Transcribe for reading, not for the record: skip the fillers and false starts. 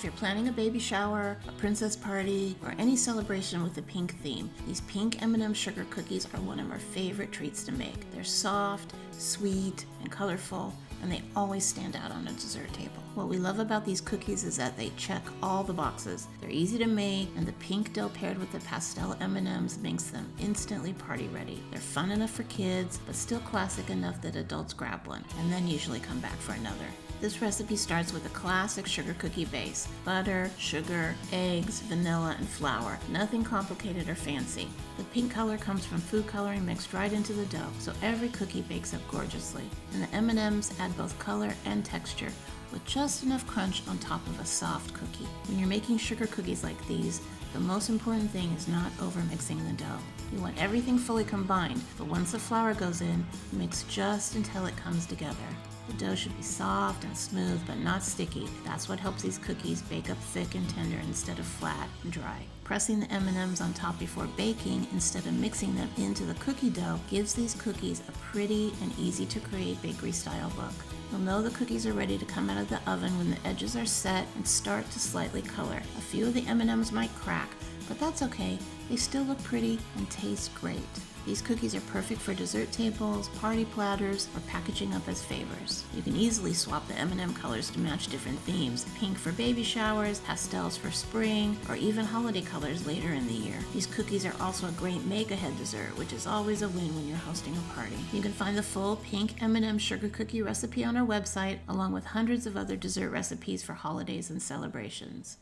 If you're planning a baby shower, a princess party, or any celebration with a pink theme, these pink M&M sugar cookies are one of our favorite treats to make. They're soft, sweet, and colorful, and they always stand out on a dessert table. What we love about these cookies is that they check all the boxes. They're easy to make, and the pink dough paired with the pastel M&Ms makes them instantly party ready. They're fun enough for kids, but still classic enough that adults grab one, and then usually come back for another. This recipe starts with a classic sugar cookie base: butter, sugar, eggs, vanilla, and flour. Nothing complicated or fancy. The pink color comes from food coloring mixed right into the dough, so every cookie bakes up gorgeously. And the M&Ms add both color and texture, with just enough crunch on top of a soft cookie. When you're making sugar cookies like these, the most important thing is not over-mixing the dough. You want everything fully combined, but once the flour goes in, mix just until it comes together. The dough should be soft and smooth, but not sticky. That's what helps these cookies bake up thick and tender instead of flat and dry. Pressing the M&Ms on top before baking instead of mixing them into the cookie dough gives these cookies a pretty and easy to create bakery style look. You'll know the cookies are ready to come out of the oven when the edges are set and start to slightly color. A few of the M&Ms might crack, but that's okay. They still look pretty and taste great. These cookies are perfect for dessert tables, party platters, or packaging up as favors. You can easily swap the M&M colors to match different themes: pink for baby showers, pastels for spring, or even holiday colors later in the year. These cookies are also a great make-ahead dessert, which is always a win when you're hosting a party. You can find the full pink M&M sugar cookie recipe on our website, along with hundreds of other dessert recipes for holidays and celebrations.